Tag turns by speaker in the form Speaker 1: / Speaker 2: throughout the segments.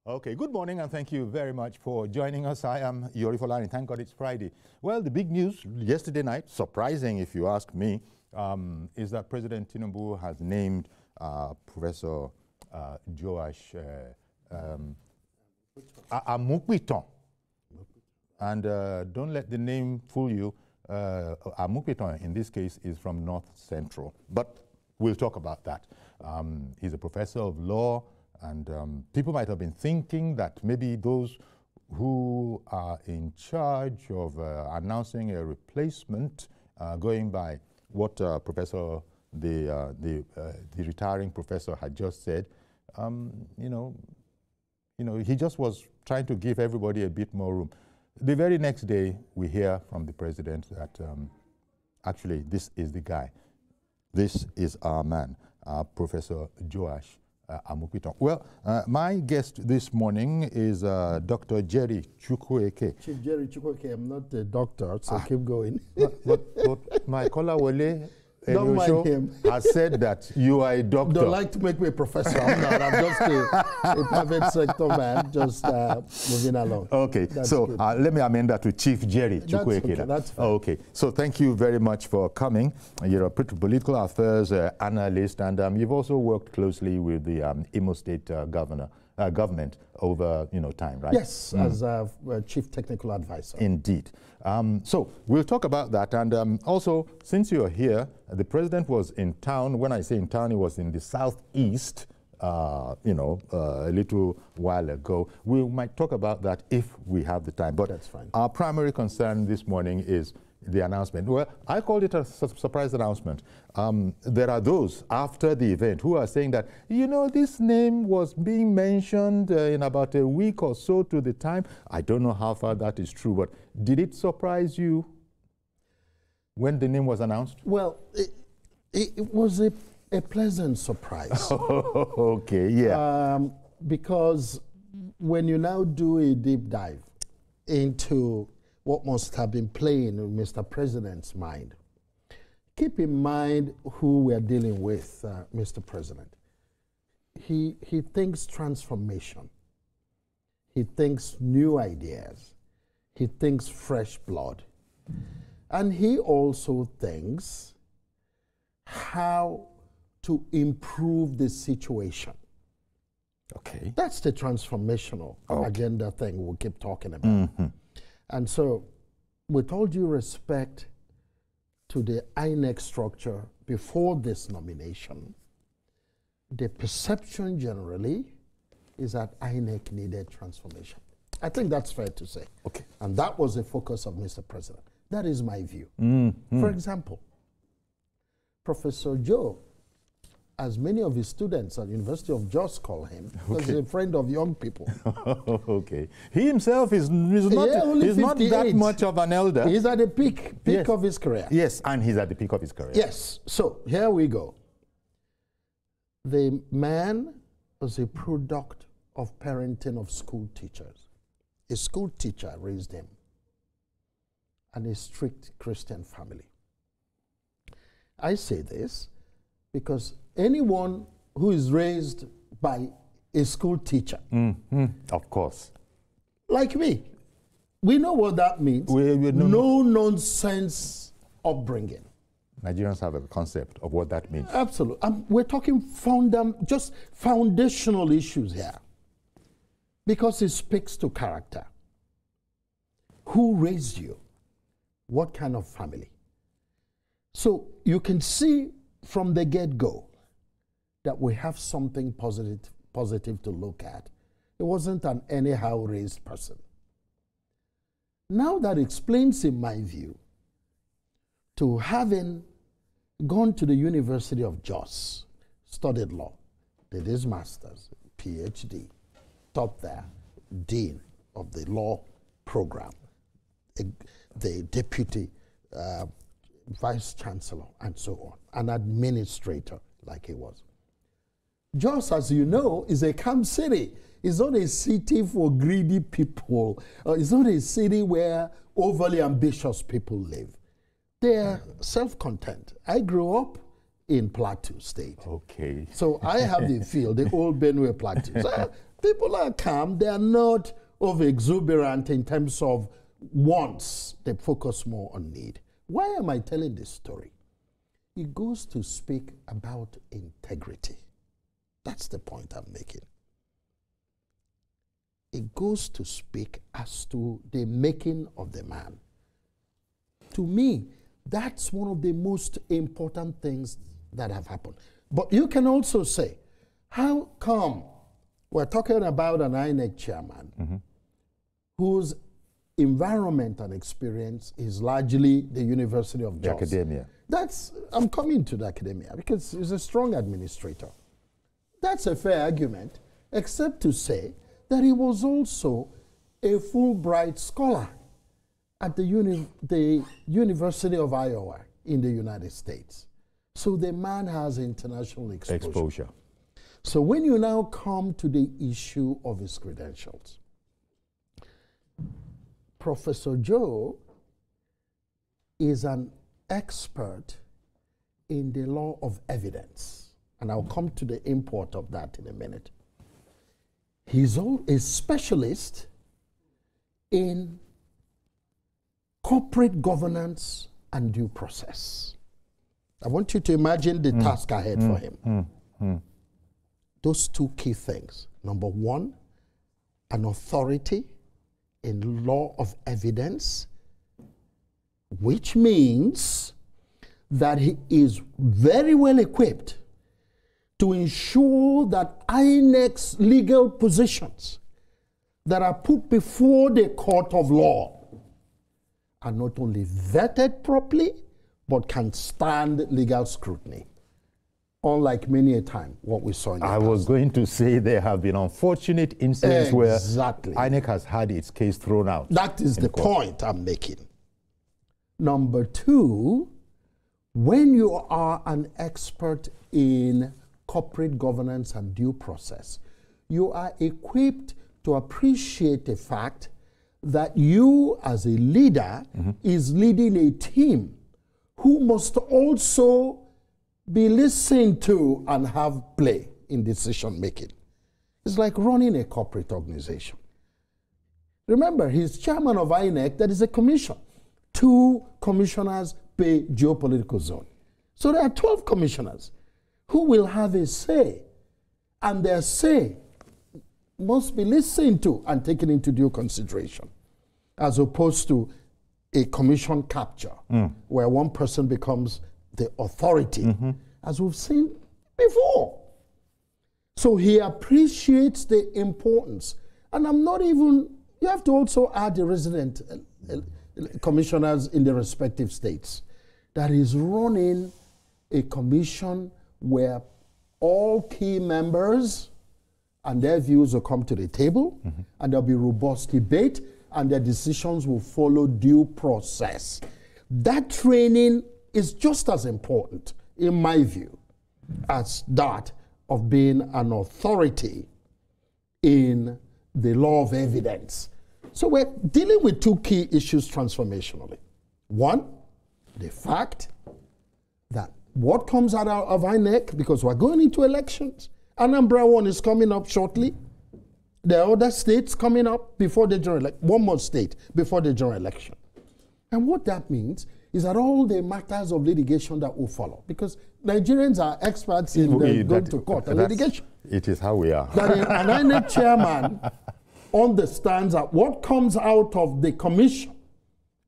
Speaker 1: Okay, good morning and thank you very much for joining us. I am Yori Folani. Thank God it's Friday. Well, the big news yesterday night, surprising if you ask me, is that President Tinubu has named Professor Joash Amupitan. And don't let the name fool you. Amupitan, in this case, is from North Central. But we'll talk about that. He's a professor of law. And people might have been thinking that maybe those who are in charge of announcing a replacement, going by what the retiring professor had just said, he just was trying to give everybody a bit more room. The very next day, we hear from the president that actually this is the guy. This is our man, Professor Joash Amupitan. Well, my guest this morning is Dr. Jerry Chukwueke.
Speaker 2: Chief Jerry Chukwueke, I'm not a doctor, so keep going.
Speaker 1: but my caller Wale has said that you are a doctor.
Speaker 2: Don't like to make me a professor. I'm not. I'm just a private sector man, just moving along.
Speaker 1: Okay, so let me amend that to Chief Jerry Chukwueke.
Speaker 2: Okay, that's fine.
Speaker 1: Okay, so thank you very much for coming. You're a political affairs analyst, and you've also worked closely with the Imo State government over time, right?
Speaker 2: Yes, as a chief technical advisor.
Speaker 1: Indeed. So we'll talk about that, and also since you're here, the president was in town. When I say in town, he was in the southeast. A little while ago. We might talk about that if we have the time. But
Speaker 2: that's fine.
Speaker 1: Our primary concern this morning is the announcement. Well, I called it a surprise announcement. There are those after the event who are saying that, this name was being mentioned in about a week or so to the time. I don't know how far that is true, but did it surprise you when the name was announced?
Speaker 2: Well, it was a pleasant surprise.
Speaker 1: Okay, yeah.
Speaker 2: Because when you now do a deep dive into what must have been playing in Mr. President's mind, keep in mind who we're dealing with, Mr. President. He thinks transformation. He thinks new ideas. He thinks fresh blood. And he also thinks how to improve the situation.
Speaker 1: Okay.
Speaker 2: That's the transformational agenda thing we'll keep talking about. And so, with all due respect to the INEC structure before this nomination, the perception generally is that INEC needed transformation. I think that's fair to say.
Speaker 1: Okay.
Speaker 2: And that was the focus of Mr. President. That is my view. For example, Professor Joe, as many of his students at the University of Jos call him, because he's a friend of young people.
Speaker 1: Okay. He himself is not that much of an elder.
Speaker 2: He's at the peak of his career.
Speaker 1: Yes, and he's at the peak of his career.
Speaker 2: Yes. So here we go. The man was a product of parenting of school teachers. A school teacher raised him, and a strict Christian family. I say this because anyone who is raised by a school teacher,
Speaker 1: of course,
Speaker 2: like me, we know what that means. No nonsense upbringing.
Speaker 1: Nigerians have a concept of what that means.
Speaker 2: Absolutely. We're talking just foundational issues here, because it speaks to character. Who raised you? What kind of family? So you can see from the get-go that we have something positive to look at. It wasn't an anyhow raised person. Now that explains, in my view, to having gone to the University of Jos, studied law, did his master's, PhD, taught there, dean of the law program, the deputy vice chancellor, and so on, an administrator like he was. Jos, as you know, is a camp city. It's not a city for greedy people. It's not a city where overly ambitious people live. They're self-content. I grew up in Plateau State.
Speaker 1: Okay.
Speaker 2: So I have the feel, the old Benue Plateau. So People are calm. They are not over exuberant in terms of wants. They focus more on need. Why am I telling this story? It goes to speak about integrity. That's the point I'm making. It goes to speak as to the making of the man. To me, that's one of the most important things that have happened. But you can also say, how come we're talking about an INEC chairman whose environment and experience is largely the University of Jos?
Speaker 1: The academia.
Speaker 2: I'm coming to the academia because he's a strong administrator. That's a fair argument, except to say that he was also a Fulbright scholar at the University of Iowa in the United States. So the man has international exposure. So when you now come to the issue of his credentials, Professor Joe is an expert in the law of evidence. And I'll come to the import of that in a minute. He's a specialist in corporate governance and due process. I want you to imagine the task ahead for him. Those two key things. Number one, an authority in law of evidence, which means that he is very well equipped to ensure that INEC's legal positions that are put before the court of law are not only vetted properly, but can stand legal scrutiny. Unlike many a time, what we saw in the past.
Speaker 1: I was going to say there have been unfortunate incidents where INEC has had its case thrown out.
Speaker 2: That is the point I'm making. Number two, when you are an expert in corporate governance and due process, you are equipped to appreciate the fact that you as a leader is leading a team who must also be listened to and have play in decision making. It's like running a corporate organization. Remember, he's chairman of INEC, that is a commission. 2 commissioners per geopolitical zone. So there are 12 commissioners who will have a say, and their say must be listened to and taken into due consideration, as opposed to a commission capture, where one person becomes the authority, as we've seen before. So he appreciates the importance. And I'm not even, you have to also add the resident commissioners in the respective states. That is running a commission where all key members and their views will come to the table, and there'll be robust debate, and their decisions will follow due process. That training is just as important, in my view, as that of being an authority in the law of evidence. So we're dealing with 2 key issues transformationally. One, the fact that what comes out of INEC, because we're going into elections, Anambra one is coming up shortly. There are other states coming up before the general election, one more state before the general election. And what that means is that all the matters of litigation that will follow, because Nigerians are experts in going to court and litigation.
Speaker 1: It is how we are.
Speaker 2: That an INEC chairman understands that what comes out of the commission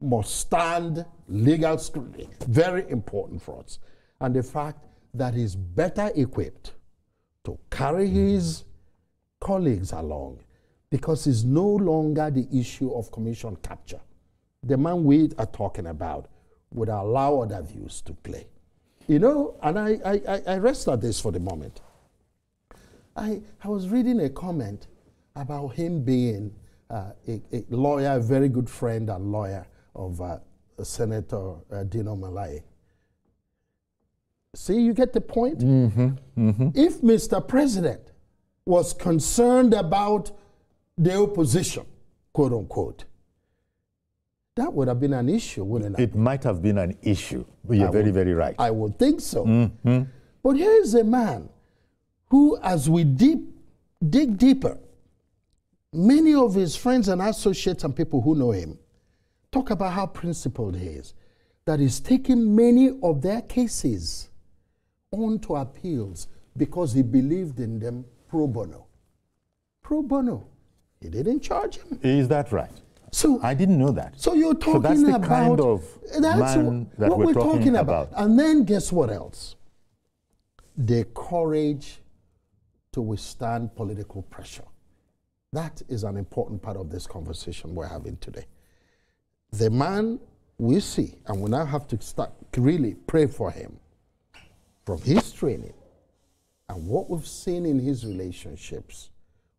Speaker 2: must stand legal scrutiny. Very important for us. And the fact that he's better equipped to carry his colleagues along, because it's no longer the issue of commission capture. The man we are talking about would allow other views to play. You know, and I rest at this for the moment. I was reading a comment about him being a lawyer, a very good friend and lawyer of Senator Dino Malaye. See, you get the point? If Mr. President was concerned about the opposition, quote unquote, that would have been an issue, wouldn't it?
Speaker 1: It might have been an issue, but you're very, very right.
Speaker 2: I would think so. But here's a man who, as we dig deeper Many of his friends and associates and people who know him talk about how principled he is, that he's taken many of their cases on to appeals because he believed in them pro bono. Pro bono. He didn't charge him.
Speaker 1: Is that right?
Speaker 2: So
Speaker 1: I didn't know that.
Speaker 2: So you're talking
Speaker 1: that's the
Speaker 2: about
Speaker 1: kind of man that
Speaker 2: what
Speaker 1: we're talking about.
Speaker 2: And then guess what else? The courage to withstand political pressure. That is an important part of this conversation we're having today. The man we see, and we now have to start really pray for him, from his training and what we've seen in his relationships,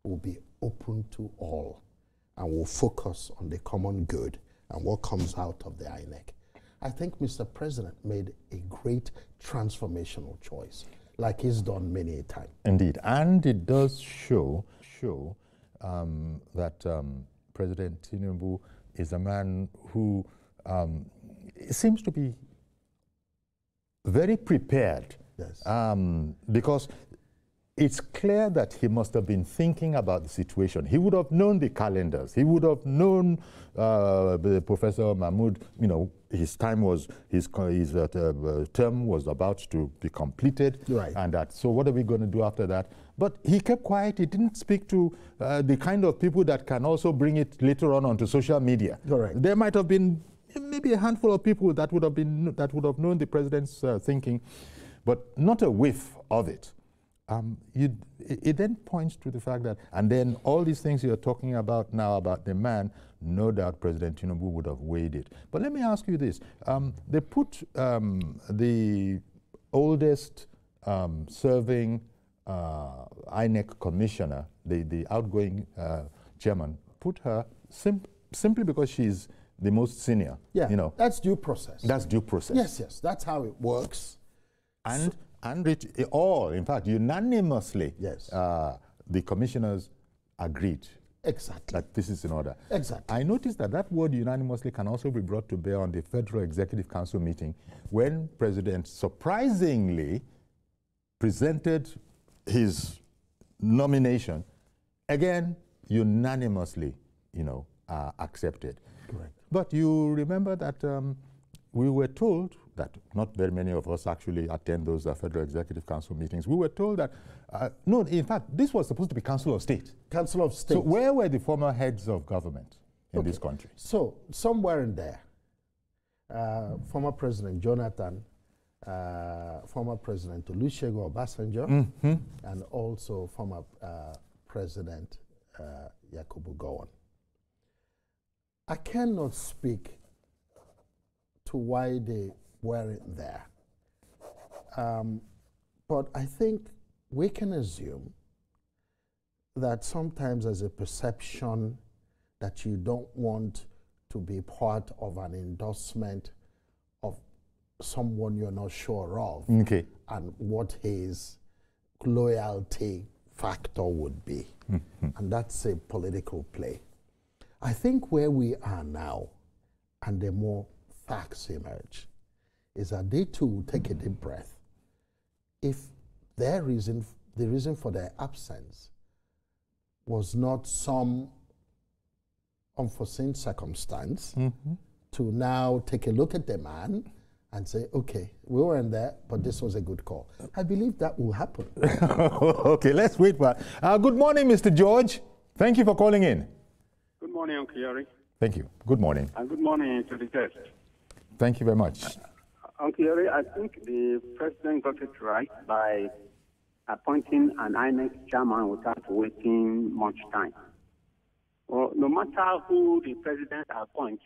Speaker 2: will be open to all and will focus on the common good and what comes out of the INEC. I think Mr. President made a great transformational choice, like he's done many a time.
Speaker 1: Indeed, and it does show that President Tinubu is a man who seems to be very prepared.
Speaker 2: Yes.
Speaker 1: Because it's clear that he must have been thinking about the situation. He would have known the calendars. He would have known Professor Mahmood, you know, his term was about to be completed.
Speaker 2: Right.
Speaker 1: And that, so what are we going to do after that? But he kept quiet. He didn't speak to the kind of people that can also bring it later on onto social media.
Speaker 2: Correct.
Speaker 1: There might have been maybe a handful of people that would have known the president's thinking, but not a whiff of it. It then points to the fact that, and then all these things you're talking about now about the man, no doubt President Tinubu would have weighed it. But let me ask you this. They put the oldest serving INEC commissioner, the outgoing chairman, put her simply because she's the most senior.
Speaker 2: Yeah,
Speaker 1: you know.
Speaker 2: That's due process.
Speaker 1: That's due process.
Speaker 2: Yes, yes, that's how it works.
Speaker 1: And it all, in fact, unanimously,
Speaker 2: yes,
Speaker 1: the commissioners agreed.
Speaker 2: Exactly.
Speaker 1: That this is in order.
Speaker 2: Exactly.
Speaker 1: I noticed that word unanimously can also be brought to bear on the Federal Executive Council meeting when President surprisingly presented his nomination, again, unanimously, you know, accepted.
Speaker 2: Correct.
Speaker 1: But you remember that we were told that not very many of us actually attend those Federal Executive Council meetings. We were told that, no, in fact, this was supposed to be Council of State.
Speaker 2: Council of State.
Speaker 1: So where were the former heads of government in this country?
Speaker 2: So somewhere in there, former President Jonathan, former President Olusegun Obasanjo, and also former President Yakubu Gowon. I cannot speak to why they weren't there. But I think we can assume that sometimes there's a perception that you don't want to be part of an endorsement of someone you're not sure of,
Speaker 1: okay,
Speaker 2: and what his loyalty factor would be. And that's a political play. I think where we are now, and the more facts emerge, is that they too will take a deep breath. If the reason for their absence was not some unforeseen circumstance, to now take a look at the man and say, okay, we weren't there, but this was a good call. I believe that will happen.
Speaker 1: Okay, let's wait for good morning, Mr. George. Thank you for calling in.
Speaker 3: Good morning, Uncle Yori.
Speaker 1: Thank you. Good morning.
Speaker 3: And good morning to the guest.
Speaker 1: Thank you very much.
Speaker 3: Uncle Yori, I think the president got it right by appointing an INEC chairman without waiting much time. Well, no matter who the president appoints,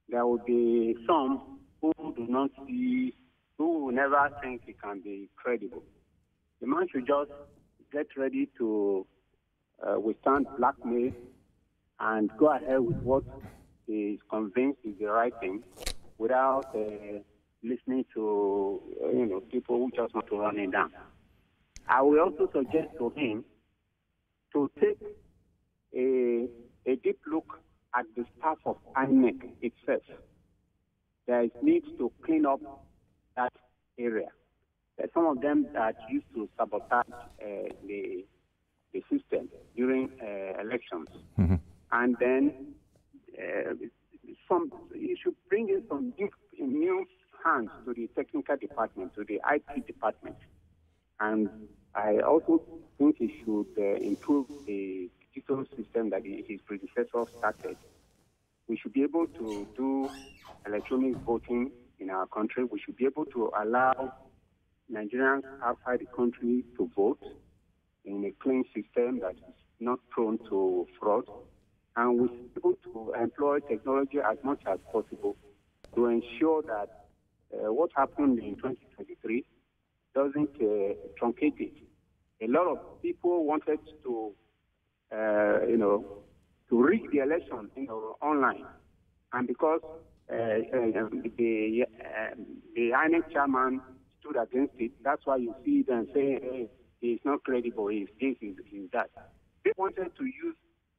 Speaker 3: there will be some who do not see, who will never think he can be credible. The man should just get ready to withstand blackmail and go ahead with what he is convinced is the right thing without listening to people who just want to run him down. I will also suggest to him to take a deep look at the staff of INEC itself. There is need to clean up that area. There's some of them that used to sabotage the the system during elections.
Speaker 1: Mm-hmm.
Speaker 3: And then you should bring in some new hands to the technical department, to the IT department. And I also think he should improve the digital system that his predecessor started. We should be able to do electronic voting in our country. We should be able to allow Nigerians outside the country to vote in a clean system that is not prone to fraud. And we should be able to employ technology as much as possible to ensure that what happened in 2023 doesn't truncate it. A lot of people wanted to, to rig the election, online, and because the INEC chairman stood against it, that's why you see them saying, hey, he's not credible, he's this, he's that. They wanted to use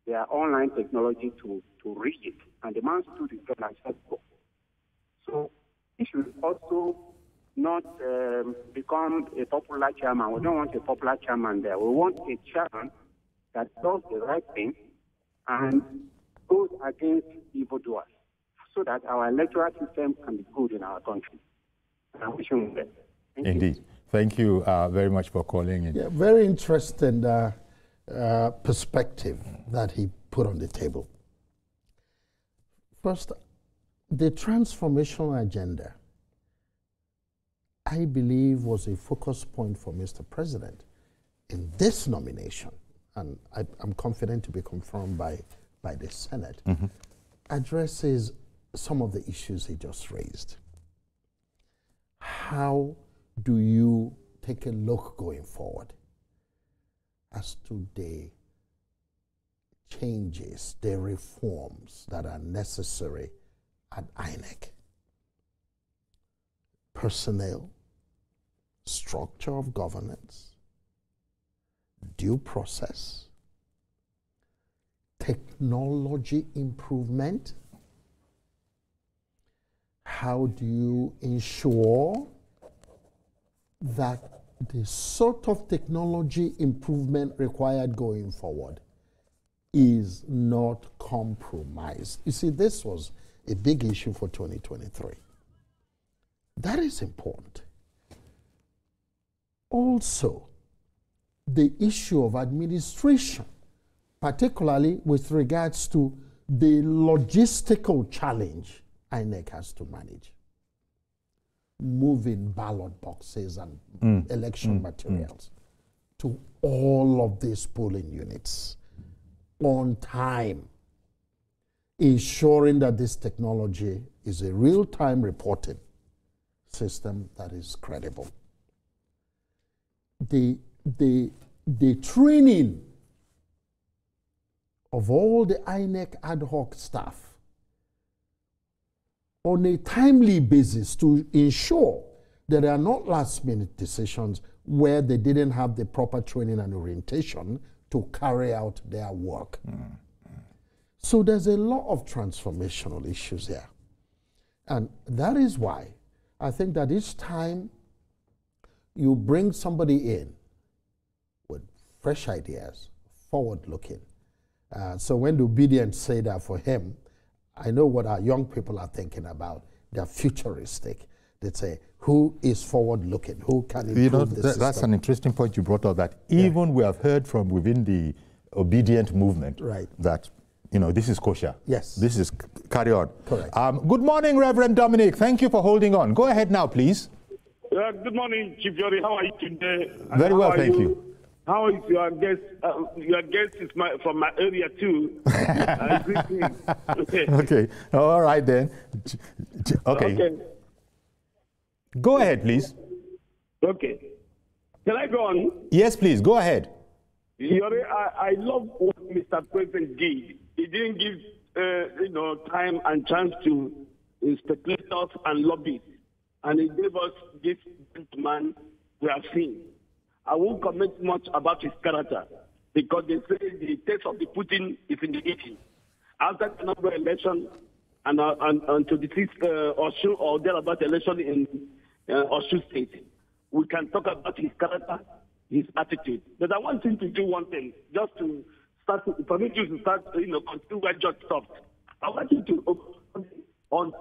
Speaker 3: their online technology to rig it, and the man stood his ground and said so. So he should also not become a popular chairman. We don't want a popular chairman there. We want a chairman that does the right thing and goes against evildoers so that our electoral system can be good in our country. And I wish him well.
Speaker 1: Indeed. Thank you very much for calling in.
Speaker 2: Yeah, very interesting perspective that he put on the table. First, the transformational agenda, I believe, was a focus point for Mr. President in this nomination, and I'm confident to be confirmed by the Senate, addresses some of the issues he just raised. How do you take a look going forward as to the changes, the reforms that are necessary at INEC? Personnel, structure of governance, due process, technology improvement. How do you ensure that the sort of technology improvement required going forward is not compromised? You see, this was a big issue for 2023. That is important. Also, the issue of administration, particularly with regards to the logistical challenge INEC has to manage. Moving ballot boxes and election materials to all of these polling units on time, ensuring that this technology is a real-time reporting system that is credible. The training of all the INEC ad hoc staff on a timely basis to ensure that there are not last-minute decisions where they didn't have the proper training and orientation to carry out their work. So there's a lot of transformational issues here. And that is why I think that each time you bring somebody in with fresh ideas, forward-looking. So when the obedience say that for him, I know what our young people are thinking about. They're futuristic. They say, who is forward-looking? Who can improve the system?
Speaker 1: That's an interesting point you brought up, that even we have heard from within the obedient movement that, this is kosher.
Speaker 2: Yes.
Speaker 1: This is carry on.
Speaker 2: Correct.
Speaker 1: Good morning, Reverend Dominic. Thank you for holding on. Go ahead now, please.
Speaker 4: Good morning, Chief Yori. How are you today?
Speaker 1: Very well, thank you.
Speaker 4: How is your guest? Your guest is from my area too.
Speaker 1: Okay. All right then. Okay. Go ahead, please.
Speaker 4: Okay. Can I go on?
Speaker 1: Yes, please. Go ahead.
Speaker 4: Yori, I love what Mr. President did. He didn't give time and chance to speculators and lobbyists, and he gave us this man we have seen. I won't comment much about his character because they say the taste of the Putin is in the eating. After the number election and to the 6th Oshu or thereabout election in Oshu State, we can talk about his character his attitude. But I want him to do one thing, just to start, permit you to start, continue where George stopped. I want you to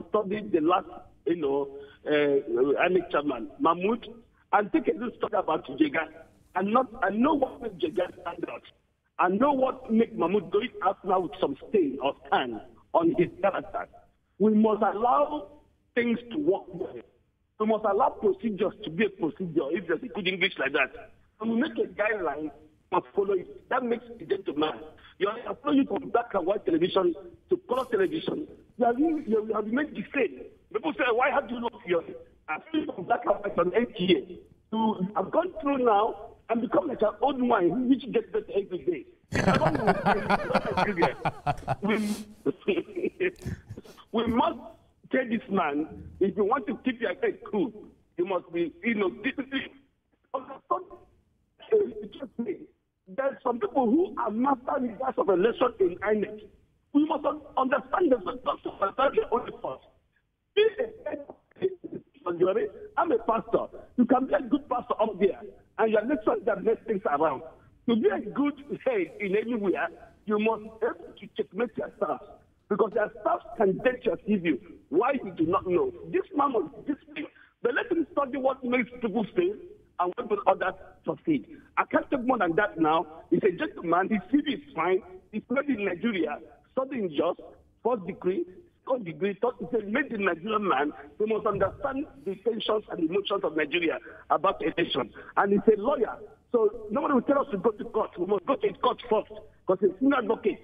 Speaker 4: study the last, INEC chairman, Mahmood, and take a little study about Jega. And know what makes Jega stand out. I know what makes Mahmood going out now with some stain or stand on his character. We must allow things to work well. We must allow procedures to be a procedure, if there's a good English like that. When we make a guideline, we must follow it. That makes a gentleman. You are following from black and white television to color television. You have made the same. People say, why have you not here? I've seen from black and white on NTA. So I've gone through now and become like an old wine which gets better every day. We must tell this man, if you want to keep your head cool, you must be, disciplined. There's some people who are master leaders of election in INEC. We must understand them, not to understand their own first. I'm a pastor. You can be a good pastor up there, and your lecturers that make things around. To be a good head in anywhere, you must be able to checkmate your staff, because your staff can date your CV. Why you do not know? This man was disciplined, but let him study what makes people fail and what will others succeed. I can't take more than that now. He's a gentleman. His CV is fine. He's studied in Nigeria, studying just, first degree, second degree, third degree, made the Nigerian man. We must understand the tensions and emotions of Nigeria about election. And he's a lawyer. So nobody will tell us to go to court. We must go to court first, because he's an advocate.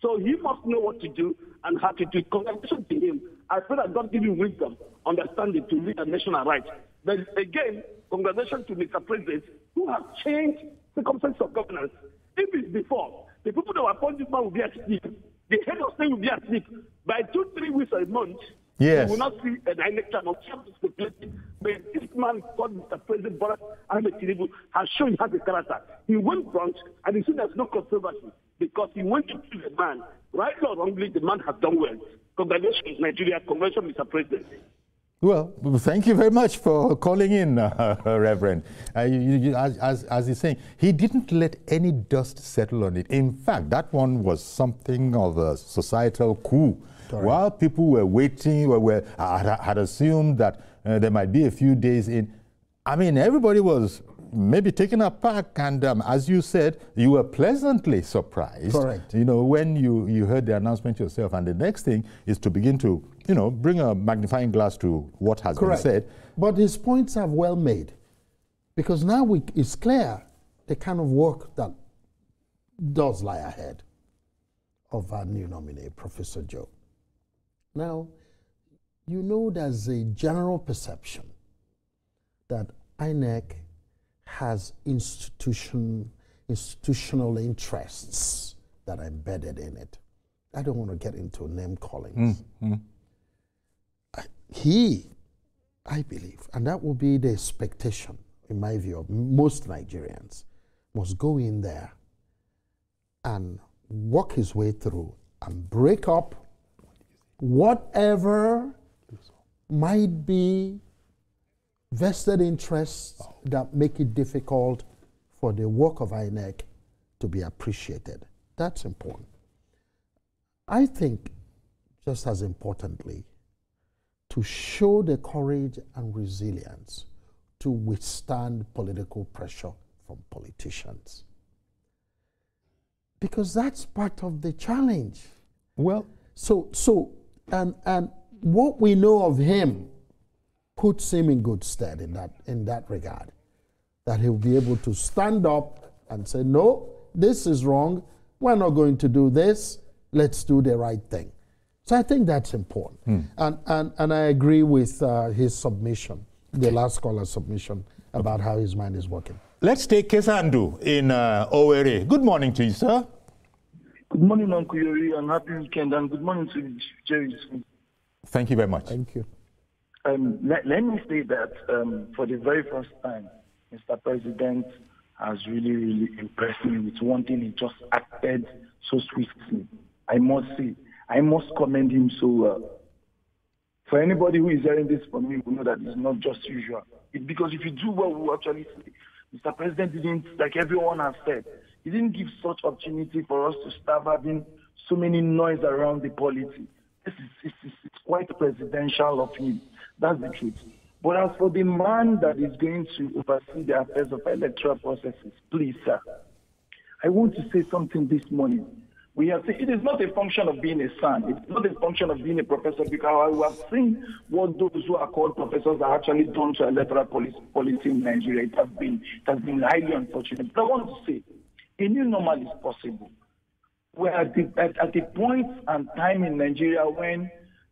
Speaker 4: So he must know what to do and how to do it. Congratulations to him. I pray that God give him wisdom, understanding to lead a nation aright. But again, congratulations to Mr. President, who has changed circumstances of governance. If it's before, the people that were appointed this man will be asleep. The head of state will be asleep. By 2-3 weeks or a month,
Speaker 1: yes,
Speaker 4: we will not see an INEC channel. But this man called Mr. President Bola Ahmed Tinubu has shown he has a character. He went front, and he said there's no controversy, because he went to choose a man. Right or wrongly, the man has done well. Congratulations, Nigeria. Congratulations, Mr. President.
Speaker 1: Well, thank you very much for calling in, Reverend. As he's saying, he didn't let any dust settle on it. In fact, that one was something of a societal coup. Correct. While people were waiting, had assumed that there might be a few days in, I mean, everybody was maybe taken aback, and as you said, you were pleasantly surprised.
Speaker 2: Correct.
Speaker 1: When you heard the announcement yourself, and the next thing is to begin to, bring a magnifying glass to what has
Speaker 2: Correct.
Speaker 1: been said.
Speaker 2: But his points are well made, because now it's clear the kind of work that does lie ahead of our new nominee, Professor Joe. Now, there's a general perception that INEC has institutional interests that are embedded in it. I don't want to get into name callings. I believe, and that will be the expectation, in my view, of most Nigerians, must go in there and work his way through and break up whatever might be vested interests that make it difficult for the work of INEC to be appreciated. That's important. I think, just as importantly, to show the courage and resilience to withstand political pressure from politicians. Because that's part of the challenge.
Speaker 1: Well,
Speaker 2: and what we know of him puts him in good stead in that regard. That he'll be able to stand up and say, no, this is wrong. We're not going to do this. Let's do the right thing. So I think that's important. And I agree with his submission, the last caller's submission, about how his mind is working.
Speaker 1: Let's take Kesandu in Owerri. Good morning to you, sir.
Speaker 5: Good morning, Uncle Yori, and happy weekend, and good morning to Jerry.
Speaker 1: Thank you very much.
Speaker 2: Thank you.
Speaker 5: Let me say that for the very first time, Mr. President has really, really impressed me with one thing. He just acted so swiftly. I must say, I must commend him so well. For anybody who is hearing this from me, we know that it's not just usual. Because if you do well, we will actually say Mr. President didn't, like everyone has said, he didn't give such opportunity for us to start having so many noise around the polity. It's quite presidential of him. That's the truth. But as for the man that is going to oversee the affairs of electoral processes, please, sir, I want to say something this morning. We have seen, it is not a function of being a son. It's not a function of being a professor, because we have seen what those who are called professors are actually done to electoral policy in Nigeria. It has been highly unfortunate. But I want to say, a new normal is possible. We're at the point and time in Nigeria when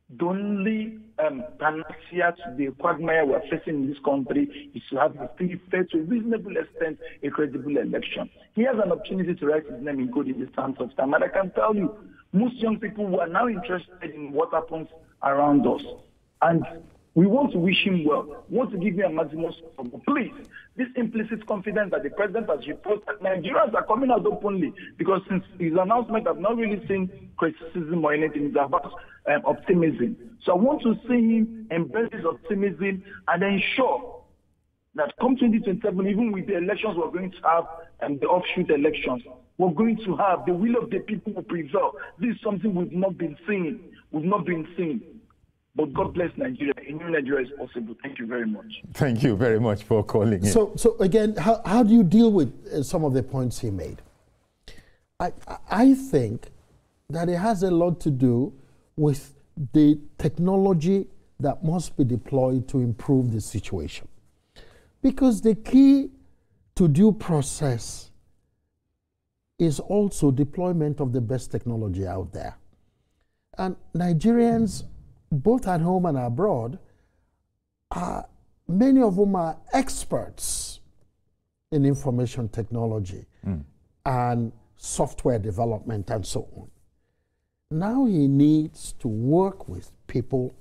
Speaker 5: the only panacea to the quagmire we're facing in this country is to have a free, fair, to a reasonable extent, a credible election. He has an opportunity to write his name in good in the sands of time. And I can tell you, most young people who are now interested in what happens around us. And we want to wish him well. We want to give him a maximum support. Please, this implicit confidence that the president has reported, that Nigerians are coming out openly, because since his announcement, I've not really seen criticism or anything. It's about optimism. So I want to see him embrace his optimism and ensure that come 2027, even with the elections we're going to have and the offshoot elections, we're going to have the will of the people will prevail. This is something we've not been seeing. We've not been seeing. But God bless Nigeria. A new Nigeria is possible. Thank you very much.
Speaker 1: Thank you very much for calling in.
Speaker 2: So again, how do you deal with some of the points he made? I think that it has a lot to do with the technology that must be deployed to improve the situation. Because the key to due process is also deployment of the best technology out there. And Nigerians, both at home and abroad, many of whom are experts in information technology and software development and so on. Now he needs to work with people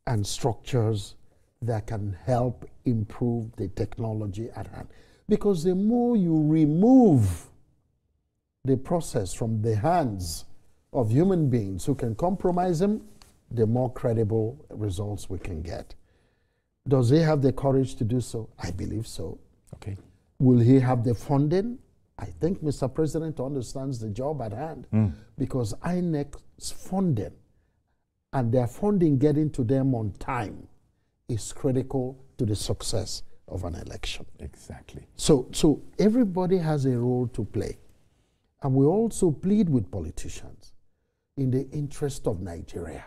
Speaker 2: and structures that can help improve the technology at hand. Because the more you remove the process from the hands of human beings who can compromise them, the more credible results we can get. Does he have the courage to do so? I believe so.
Speaker 1: Okay.
Speaker 2: Will he have the funding? I think Mr. President understands the job at hand, because INEC's funding and their funding getting to them on time is critical to the success of an election.
Speaker 1: Exactly.
Speaker 2: So everybody has a role to play. And we also plead with politicians in the interest of Nigeria,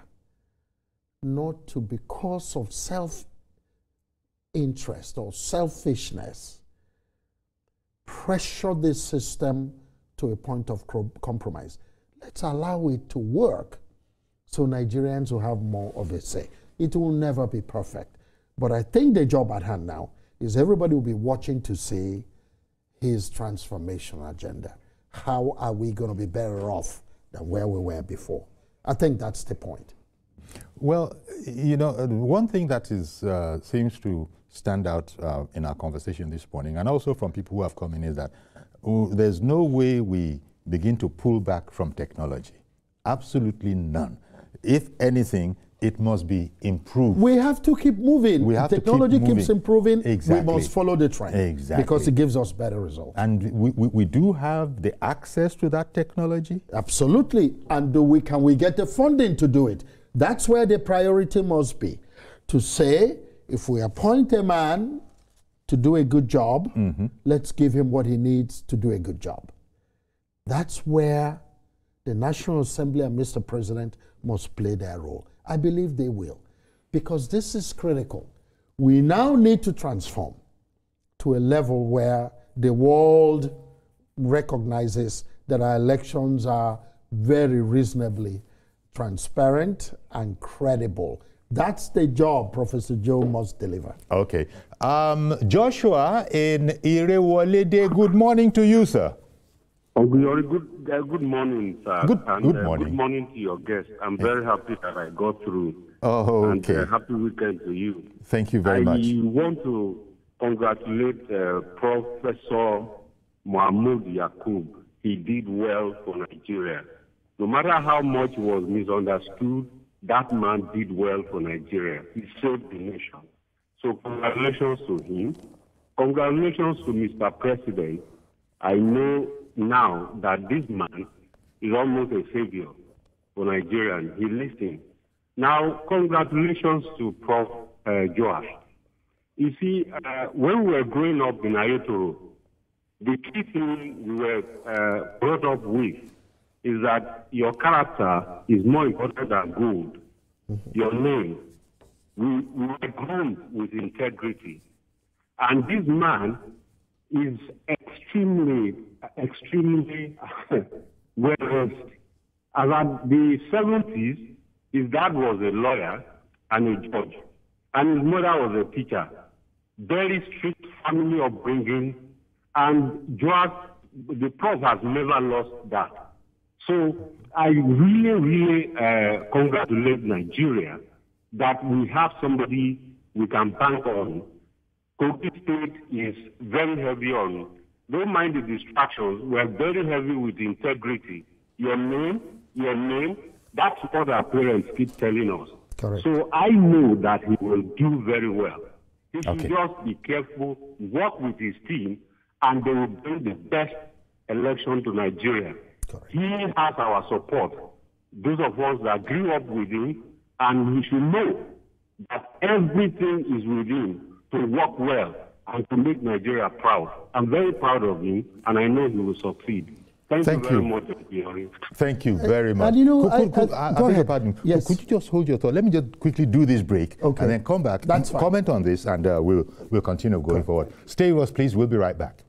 Speaker 2: not to, because of self-interest or selfishness, pressure this system to a point of compromise. Let's allow it to work so Nigerians will have more of a say. It will never be perfect. But I think the job at hand now is everybody will be watching to see his transformation agenda. How are we going to be better off than where we were before? I think that's the point.
Speaker 1: Well, you know, one thing that is seems to stand out in our conversation this morning, and also from people who have come in, is that there's no way we begin to pull back from technology. Absolutely none. If anything, it must be improved.
Speaker 2: We have to keep moving. Technology keeps improving.
Speaker 1: Exactly.
Speaker 2: We must follow the trend.
Speaker 1: Exactly.
Speaker 2: Because it gives us better results.
Speaker 1: And we do have the access to that technology?
Speaker 2: Absolutely. And can we get the funding to do it? That's where the priority must be. To say, if we appoint a man to do a good job, let's give him what he needs to do a good job. That's where the National Assembly and Mr. President must play their role. I believe they will, because this is critical. We now need to transform to a level where the world recognizes that our elections are very reasonably transparent and credible. That's the job Professor Joe must deliver.
Speaker 1: Okay. Joshua in Irewolede, good morning to you, sir.
Speaker 6: Oh, good morning, sir.
Speaker 1: Good morning.
Speaker 6: Good morning to your guest. I'm very happy that I got through.
Speaker 1: Oh, okay.
Speaker 6: And happy weekend to you.
Speaker 1: Thank you very much.
Speaker 6: I want to congratulate Professor Mahmood Yakubu. He did well for Nigeria. No matter how much was misunderstood, that man did well for Nigeria. He saved the nation. So congratulations to him. Congratulations to Mr. President. I know now that this man is almost a savior for Nigerians. He listened. Now, congratulations to Prof. Joash. You see, when we were growing up in Electoral, the key thing we were brought up with is that your character is more important than gold. Your name. We were grown with integrity. And this man is extremely well-versed. As at the 70s, his dad was a lawyer and a judge, and his mother was a teacher. Very strict family upbringing, and the Prof has never lost that. So I really congratulate Nigeria that we have somebody we can bank on. Kogi State is very heavy on, don't mind the distractions, we're very heavy with integrity. Your name, that's what our parents keep telling us.
Speaker 2: Correct.
Speaker 6: So I know that he will do very well. He should just be careful, work with his team, and they will bring the best election to Nigeria.
Speaker 2: Correct.
Speaker 6: He has our support, those of us that grew up with him, and he should know that everything is with him to work well and to make Nigeria proud. I'm very proud of him, and I know he will succeed. Thank you very much.
Speaker 1: Thank you very much.
Speaker 2: And you know,
Speaker 1: I beg your pardon.
Speaker 2: Yes.
Speaker 1: Could you just hold your thought? Let me just quickly do this break, and then come back, comment on this, and we'll continue going forward. Stay with us, please. We'll be right back.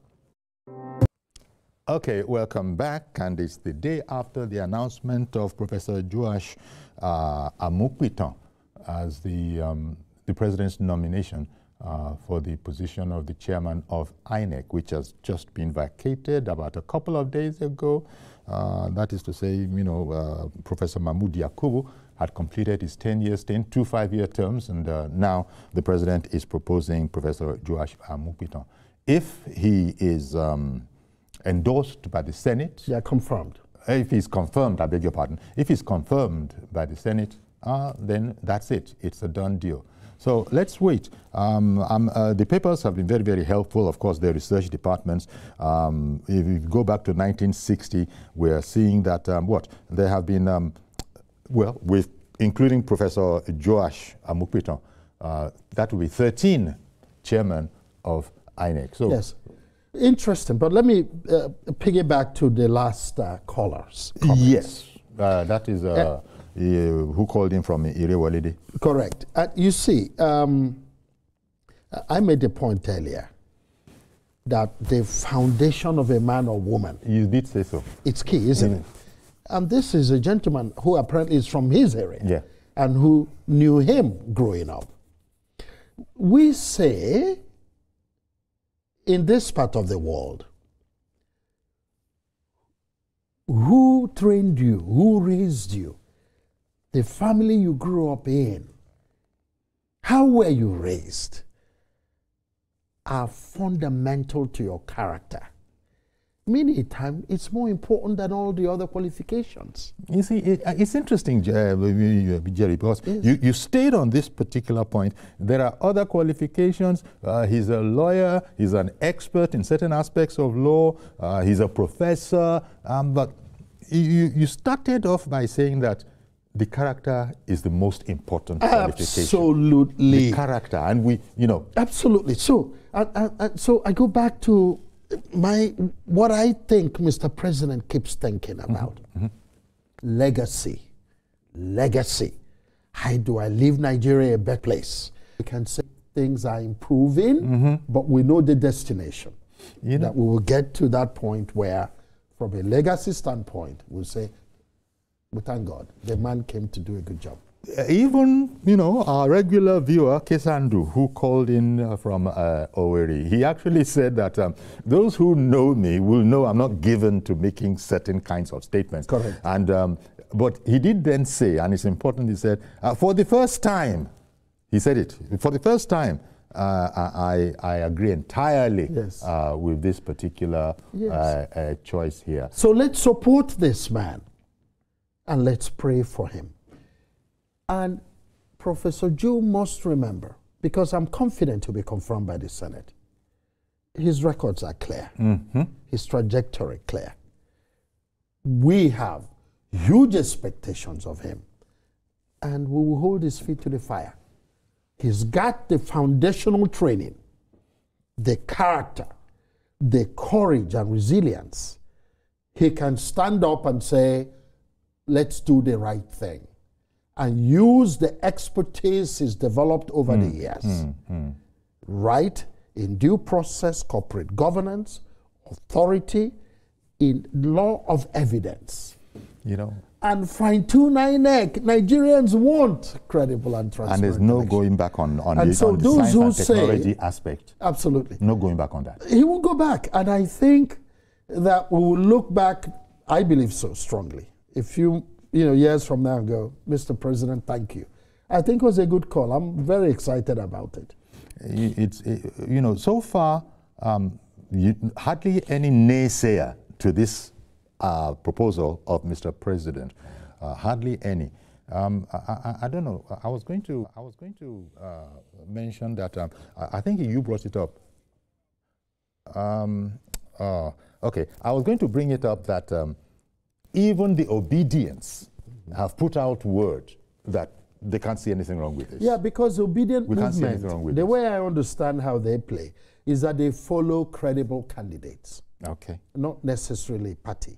Speaker 1: Okay, welcome back, and it's the day after the announcement of Professor Joash Amupitan as the president's nomination for the position of the chairman of INEC, which has just been vacated about a couple of days ago. That is to say, Professor Mahmood Yakubu had completed his 10-year stint, 2 5-year terms, and now the president is proposing Professor Joash Amupitan. If he is endorsed by the Senate.
Speaker 2: Yeah, confirmed.
Speaker 1: If he's confirmed, I beg your pardon. If he's confirmed by the Senate, then that's it. It's a done deal. So let's wait. The papers have been very, very helpful. Of course, the research departments. If you go back to 1960, we're seeing that there have been, with including Professor Joash Amupitan, that will be 13 chairmen of INEC. So
Speaker 2: yes. Interesting, but let me piggyback to the last caller's comments.
Speaker 1: Yes, that is who called in from Irewalede.
Speaker 2: Correct. You see, I made a point earlier that the foundation of a man or woman.
Speaker 1: You did say so.
Speaker 2: It's key, isn't it? And this is a gentleman who apparently is from his area and who knew him growing up. We say, in this part of the world, who trained you, who raised you, the family you grew up in, how were you raised, are fundamental to your character. Many times, it's more important than all the other qualifications.
Speaker 1: You see, it's interesting, Jerry, because you stayed on this particular point. There are other qualifications. He's a lawyer. He's an expert in certain aspects of law. He's a professor. But you started off by saying that the character is the most important qualification.
Speaker 2: Absolutely.
Speaker 1: The character. And
Speaker 2: Absolutely. So I go back to what I think Mr. President keeps thinking about. Legacy. How do I leave Nigeria a better place? We can say things are improving, but we know the destination. That we will get to that point where, from a legacy standpoint, we'll say, we thank God, the man came to do a good job.
Speaker 1: Even, our regular viewer, Kesandu, who called in from Owerri, he actually said that those who know me will know I'm not given to making certain kinds of statements.
Speaker 2: Correct.
Speaker 1: And, but he did then say, and it's important, he said, for the first time, he said it, for the first time, I agree entirely with this particular choice here.
Speaker 2: So let's support this man and let's pray for him. And Professor Joe must remember, because I'm confident to be confirmed by the Senate, his records are clear. His trajectory clear. We have huge expectations of him, and we will hold his feet to the fire. He's got the foundational training, the character, the courage and resilience. He can stand up and say, let's do the right thing, and use the expertise he's developed over the years. Right in due process, corporate governance, authority, in law of evidence.
Speaker 1: You know,
Speaker 2: and fine-tune INEC. Nigerians want credible and transparent.
Speaker 1: And there's no
Speaker 2: election.
Speaker 1: going back on the
Speaker 2: those
Speaker 1: science
Speaker 2: who
Speaker 1: and technology
Speaker 2: say,
Speaker 1: aspect.
Speaker 2: Absolutely.
Speaker 1: No going back on that.
Speaker 2: He won't go back. And I think that we will look back, I believe so strongly. If you years from now go, Mr. President, thank you. I think it was a good call. I'm very excited about it. So far, hardly any naysayer to this proposal of Mr. President, hardly any. I don't know. I was going to mention that. I think you brought it up. Okay, I was going to bring it up that even the obedience have put out word that they can't see anything wrong with this. Yeah, because obedient
Speaker 1: we
Speaker 2: movement,
Speaker 1: can't see anything wrong with
Speaker 2: the
Speaker 1: this.
Speaker 2: way I understand how they play is that they follow credible candidates.
Speaker 1: Okay.
Speaker 2: Not necessarily party.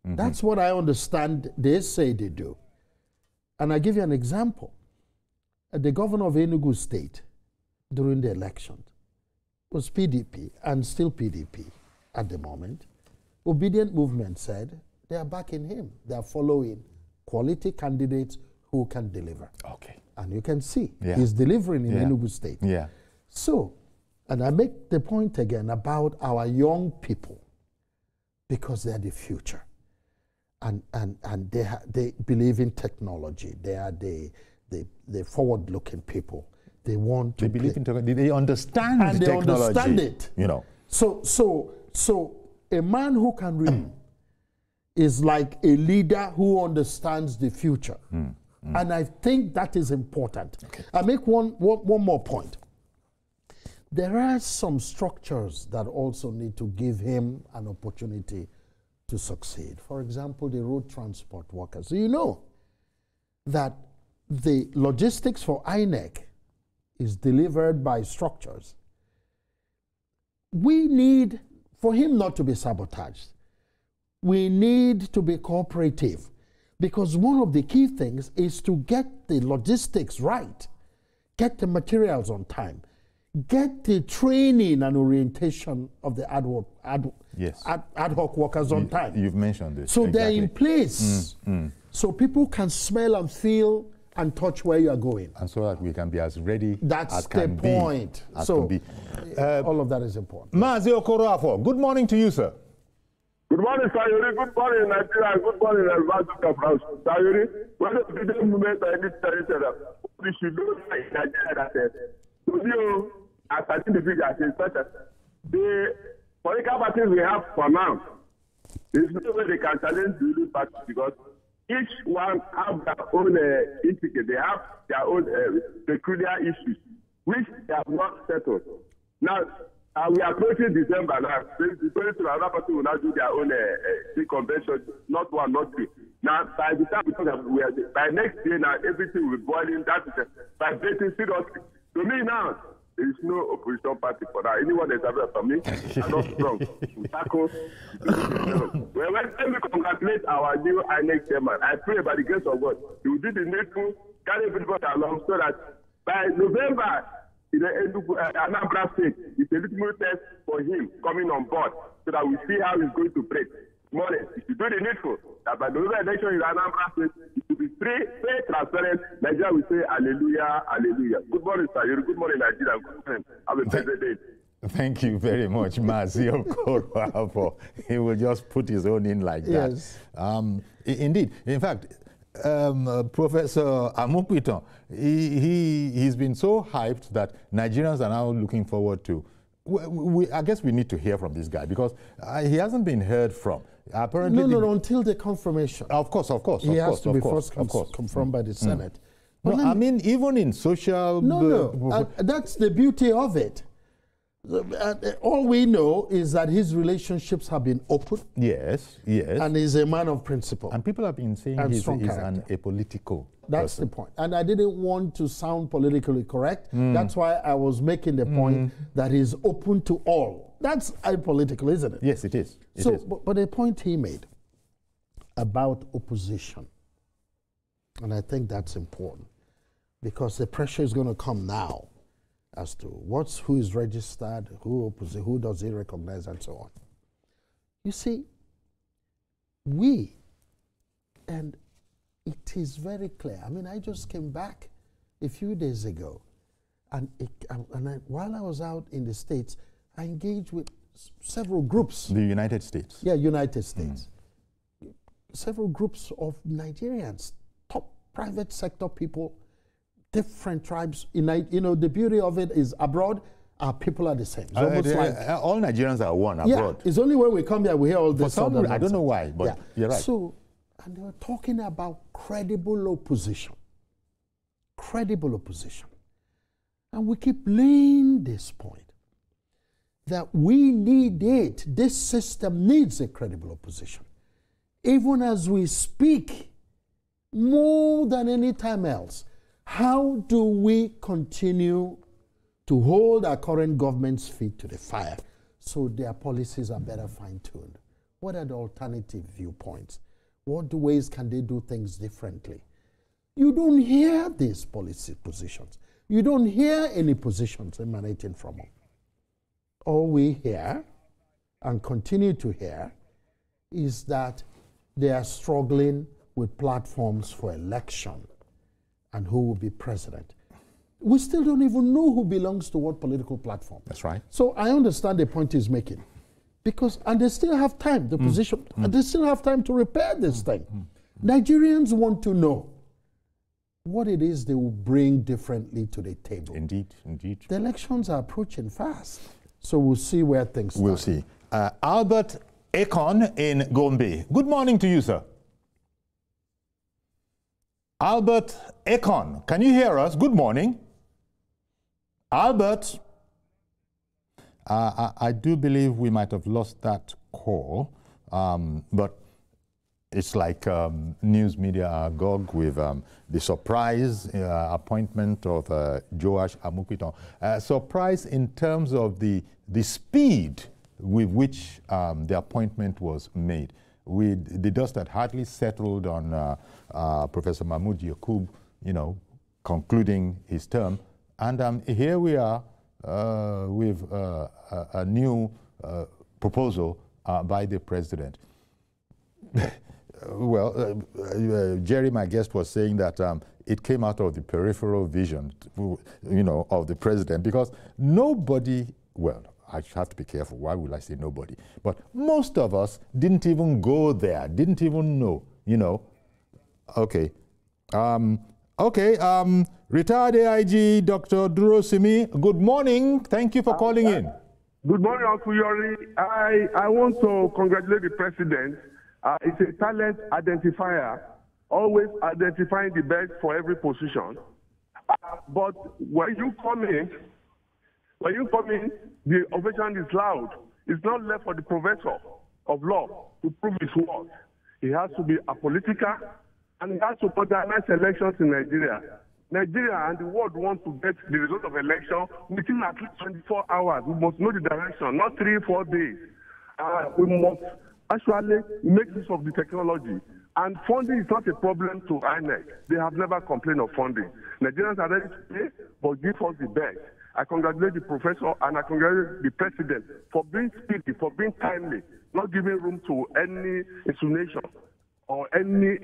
Speaker 2: That's what I understand they say they do. And I give you an example. The governor of Enugu State during the election was PDP and still PDP at the moment. Obedient movement said they are backing him. They are following quality candidates who can deliver.
Speaker 1: Okay.
Speaker 2: And you can see he's delivering in Enugu State.
Speaker 1: Yeah.
Speaker 2: So, and I make the point again about our young people, because they are the future. And they believe in technology. They are the forward-looking people. They want to
Speaker 1: believe in technology. They understand
Speaker 2: and
Speaker 1: the
Speaker 2: they
Speaker 1: technology.
Speaker 2: understand it. So a man who can read is like a leader who understands the future. And I think that is important. Okay. I make one more point. There are some structures that also need to give him an opportunity to succeed. For example, the road transport workers. So you know that the logistics for INEC is delivered by structures. We need, for him not to be sabotaged, we need to be cooperative, because one of the key things is to get the logistics right, get the materials on time, get the training and orientation of the ad hoc workers on time.
Speaker 1: You've mentioned this.
Speaker 2: So they're in place. So people can smell and feel and touch where you are going.
Speaker 1: And so that we can be as ready
Speaker 2: as can be. That's the point. All of that is important.
Speaker 1: Mazi Okoroafo, good morning to you, sir.
Speaker 4: Good morning, Sayuri. Good morning, Nigeria. Good morning, Alvaro. Sayuri, when the freedom movement I need to tell you, we should do in Nigeria that you, as an individual, the political parties we have for now, there's no way they can challenge the ruling party, because each one have their own intricate, they have their own peculiar issues, which they have not settled. Now, we are approaching December now. Another person will now do their own convention, not one, not two. Now, by the time we talk about by next year now, everything will be boiling. That is vibrating seriously. To me now, there is no opposition party for that. Anyone that's available for me are not strong to tackle. When we congratulate our new INEC chairman, I pray by the grace of God, he will do the needful, carry everybody along, so that by November, in the Anambra State, it's a little test for him coming on board, so that we see how he's going to break. Morning, if you do the needful, that by the November election in Anambra State, it will be free, fair, transparent. Nigeria will say, hallelujah, hallelujah. Good morning, sir. Good morning, Nigeria. Good morning. Have a pleasant day.
Speaker 1: Thank you very much, Mazi Okoroafo. He will just put his own in like that.
Speaker 2: Yes.
Speaker 1: Indeed. In fact, Professor Amupitan, he's been so hyped that Nigerians are now looking forward to. I guess we need to hear from this guy, because he hasn't been heard from. Apparently,
Speaker 2: no, until the confirmation.
Speaker 1: Of course.
Speaker 2: He has to be first confirmed by the Senate.
Speaker 1: No, I mean, even in social...
Speaker 2: No, that's the beauty of it. All we know is that his relationships have been open.
Speaker 1: Yes, yes.
Speaker 2: And he's a man of principle.
Speaker 1: And people have been saying he's an apolitical
Speaker 2: That's
Speaker 1: person.
Speaker 2: the point. And I didn't want to sound politically correct. That's why I was making the point that he's open to all. That's apolitical, isn't it?
Speaker 1: Yes, it is.
Speaker 2: But the point he made about opposition, and I think that's important, because the pressure is going to come now as to who is registered, who does he recognize, and so on. You see, and it is very clear. I mean, I just came back a few days ago, and while I was out in the States, I engaged with several groups.
Speaker 1: The United States?
Speaker 2: Yeah, United States. Several groups of Nigerians, top private sector people, different tribes. You know, the beauty of it is abroad, our people are the same. It's almost like
Speaker 1: all Nigerians are one abroad.
Speaker 2: Yeah, it's only when we come here we hear all this.
Speaker 1: For some reason, I don't know why, but you're right.
Speaker 2: So, and they were talking about credible opposition. Credible opposition. And we keep laying this point, that we need it. This system needs a credible opposition. Even as we speak, more than any time else, how do we continue to hold our current government's feet to the fire so their policies are better fine-tuned? What are the alternative viewpoints? What ways can they do things differently? You don't hear these policy positions. You don't hear any positions emanating from them. All we hear and continue to hear is that they are struggling with platforms for election and who will be president. We still don't even know who belongs to what political platform.
Speaker 1: That's right.
Speaker 2: So I understand the point he's making. And they still have time, the position, and they still have time to repair this thing. Nigerians want to know what it is they will bring differently to the table.
Speaker 1: Indeed, indeed.
Speaker 2: The elections are approaching fast, so we'll see where things stand.
Speaker 1: We'll see. Albert Akon in Gombe. Good morning to you, sir. Albert Akon, can you hear us? Good morning. Albert, I do believe we might have lost that call, but it's like news media agog with the surprise appointment of Rasaq Amupitan. Surprise in terms of the speed with which the appointment was made. The dust had hardly settled on Professor Mahmood Yakubu, concluding his term. And here we are with a new proposal by the president. Well, Jerry, my guest, was saying that it came out of the peripheral vision, of the president, because nobody, well, I have to be careful. Why would I say nobody? But most of us didn't even go there, didn't even know, Okay. Retired AIG, Dr. Durosimi, good morning. Thank you for calling in.
Speaker 4: Good morning, Uncle Yori. I want to congratulate the president. It's a talent identifier, always identifying the best for every position. But when you come in, the ovation is loud. It's not left for the professor of law to prove his worth. He has to be apolitical, and he has to modernize elections in Nigeria. Nigeria and the world want to get the result of election within at least 24 hours. We must know the direction, not 3-4 days. We must actually make use of the technology. And funding is not a problem to INEC. They have never complained of funding. Nigerians are ready to pay, but give us the best. I congratulate the professor and I congratulate the president for being speedy, for being timely, not giving room to any insinuation or any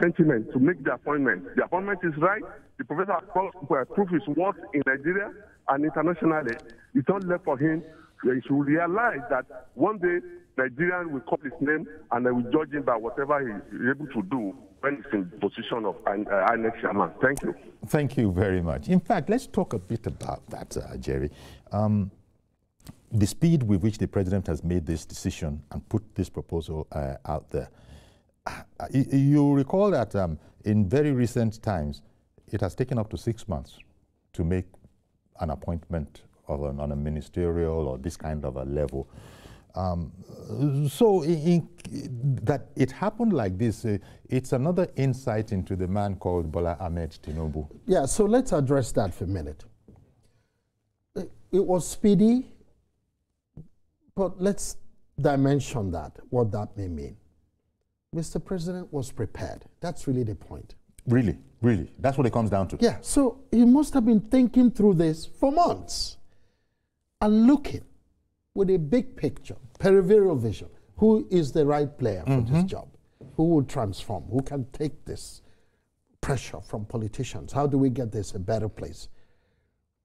Speaker 4: sentiment to make the appointment. The appointment is right. The professor has proved his worth in Nigeria and internationally. It's not left for him. He should realize that one day Nigerian will call his name and they will judge him by whatever he is able to do when he's in the position of INEC chairman. Thank you.
Speaker 1: Thank you very much. In fact, let's talk a bit about that, Jerry. The speed with which the president has made this decision and put this proposal out there. You recall that in very recent times, it has taken up to 6 months to make an appointment on a ministerial or this kind of a level. That it happened like this, it's another insight into the man called Bola Ahmed Tinubu.
Speaker 2: Yeah, so let's address that for a minute. It was speedy, but let's dimension that, what that may mean. Mr. President was prepared. That's really the point.
Speaker 1: Really, really. That's what it comes down to.
Speaker 2: Yeah, so he must have been thinking through this for months and looking with a big picture, peripheral vision. Who is the right player for this job? Who will transform? Who can take this pressure from politicians? How do we get this a better place?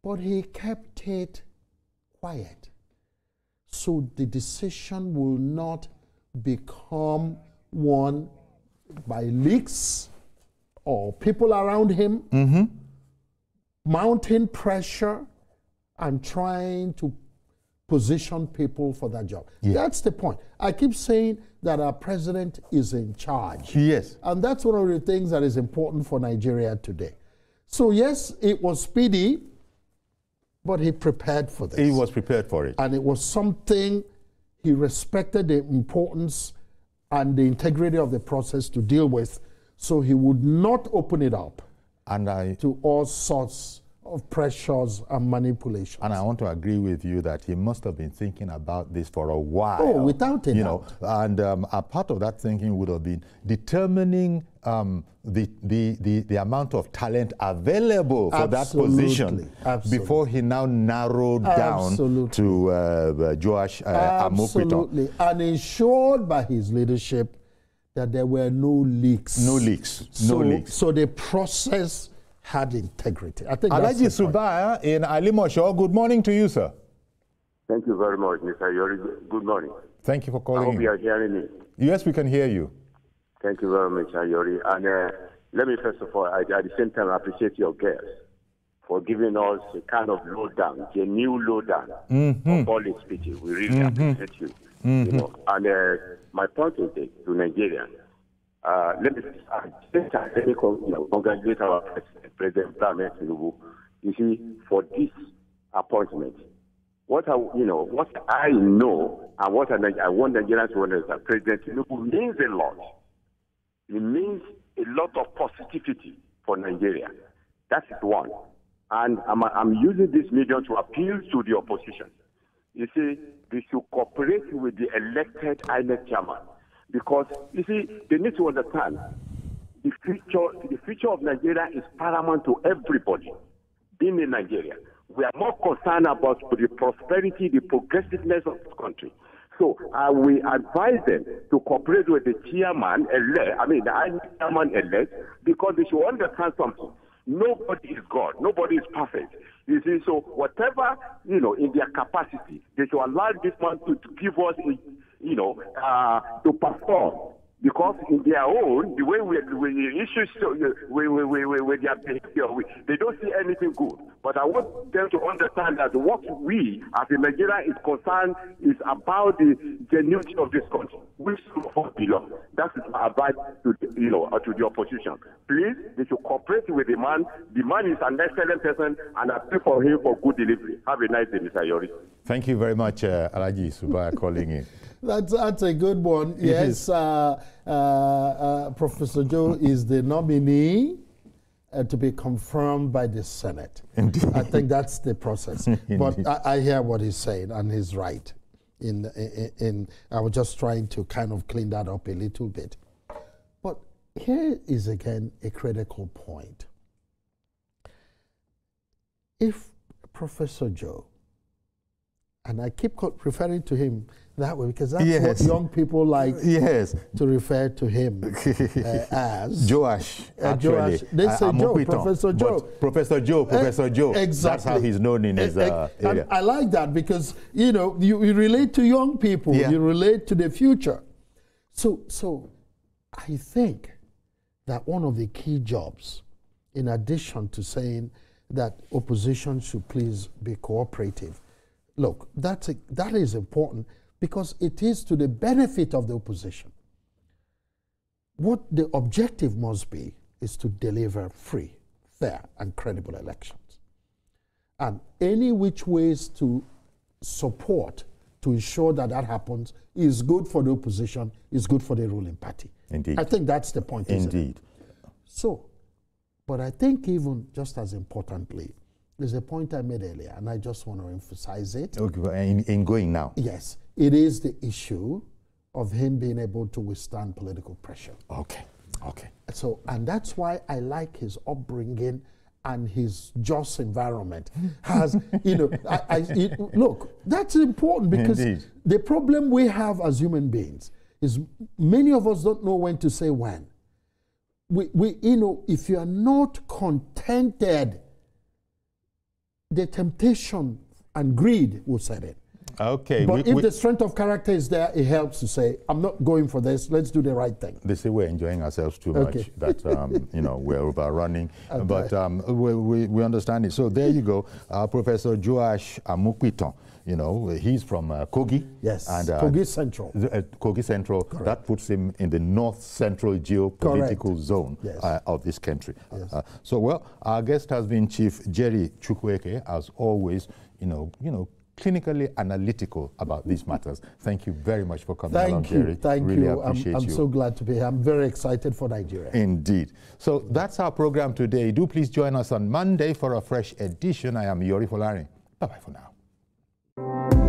Speaker 2: But he kept it quiet, so the decision will not become one by leaks or people around him mounting pressure and trying to position people for that job. Yeah. That's the point. I keep saying that our president is in charge.
Speaker 1: Yes.
Speaker 2: And that's one of the things that is important for Nigeria today. So yes, it was speedy, but he prepared for this.
Speaker 1: He was prepared for it.
Speaker 2: And it was something he respected the importance and the integrity of the process to deal with, so he would not open it up to all sorts of pressures and manipulations.
Speaker 1: And I want to agree with you that he must have been thinking about this for a while.
Speaker 2: Oh, without a doubt.
Speaker 1: And a part of that thinking would have been determining the amount of talent available for that position before he now narrowed down to Joash Amupitan.
Speaker 2: Absolutely. And ensured by his leadership that there were no leaks.
Speaker 1: No leaks. No leaks.
Speaker 2: So the process had integrity. I think
Speaker 1: Alhaji Subaya in Alimosho, good morning to you, sir.
Speaker 7: Thank you very much, Mr. Yori. Good morning.
Speaker 1: Thank you for calling.
Speaker 7: I hope you are hearing me.
Speaker 1: Yes, we can hear you.
Speaker 7: Thank you very much, Mr. Yori. And let me first of all, at the same time, appreciate your guests for giving us a kind of lowdown, a new lowdown of all the speeches. We really appreciate you. You know, and my point is to Nigerians. Let me congratulate our President Mahmood Yakubu. You see, for this appointment, what I know and what I want Nigerians to understand, that President Tinubu means a lot. It means a lot of positivity for Nigeria. That is one. And I'm using this medium to appeal to the opposition. You see, they should cooperate with the elected INEC chairman. Because, you see, they need to understand the future of Nigeria is paramount to everybody being in Nigeria. We are more concerned about the prosperity, the progressiveness of this country. So we advise them to cooperate with the chairman elect, the INEC chairman elect, because they should understand something. Nobody is God. Nobody is perfect. You see, so whatever, in their capacity, they should allow this man to give us to perform, because in their own, the way we issue with their behavior, they don't see anything good. But I want them to understand that what we, as a Nigeria, is concerned is about the genuinity of this country, which belong. That is my advice to the opposition. Please, they should cooperate with the man. The man is an excellent person, and I pray for him for good delivery. Have a nice day, Mr. Yori.
Speaker 1: Thank you very much, Alhaji Subaya, calling in.
Speaker 2: That's a good one. Yes, Professor Joe is the nominee to be confirmed by the Senate.
Speaker 1: Indeed.
Speaker 2: I think that's the process. But I hear what he's saying, and he's right. I was just trying to kind of clean that up a little bit. But here is again a critical point. If Professor Joe, and I keep referring to him that way because that's what young people like to refer to him as.
Speaker 1: Joash, actually.
Speaker 2: Joash. They say Joe, Professor Joe.
Speaker 1: Professor Joe, Professor Joe.
Speaker 2: Exactly.
Speaker 1: That's how he's known in his area.
Speaker 2: I like that because, you relate to young people. Yeah. You relate to the future. So I think that one of the key jobs, in addition to saying that opposition should please be cooperative, look, that is important because it is to the benefit of the opposition. What the objective must be is to deliver free, fair, and credible elections. And any which ways to support to ensure that that happens is good for the opposition, is good for the ruling party.
Speaker 1: Indeed.
Speaker 2: I think that's the point.
Speaker 1: Indeed.
Speaker 2: So, but I think even just as importantly, there's a point I made earlier, and I just want to emphasize it.
Speaker 1: Okay, in going now.
Speaker 2: Yes, it is the issue of him being able to withstand political pressure.
Speaker 1: Okay, okay.
Speaker 2: So, and that's why I like his upbringing and his just environment has, you know, look, that's important because
Speaker 1: Indeed.
Speaker 2: the problem we have as human beings is many of us don't know when to say when. We you know, if you are not contented, the temptation and greed will set in.
Speaker 1: Okay.
Speaker 2: But if the strength of character is there, it helps to say, I'm not going for this, let's do the right thing.
Speaker 1: They say we're enjoying ourselves too
Speaker 2: Okay.
Speaker 1: much, that, you know, we're overrunning. Okay. But we understand it. So there you go. Professor Rasaq Amupitan, you know, he's from Kogi.
Speaker 2: Yes,
Speaker 1: and,
Speaker 2: Kogi Central.
Speaker 1: Kogi Central. Correct. That puts him in the north-central geopolitical zone of this country.
Speaker 2: Yes.
Speaker 1: So, well, our guest has been Chief Jerry Chukwueke, as always, you know, clinically analytical about these matters. Thank you very much for coming along, Jerry.
Speaker 2: Thank
Speaker 1: really
Speaker 2: you.
Speaker 1: Appreciate
Speaker 2: I'm
Speaker 1: you.
Speaker 2: so glad to be here. I'm very excited for Nigeria.
Speaker 1: Indeed. So that's our program today. Do please join us on Monday for a fresh edition. I am Yori Folari. Bye-bye for now.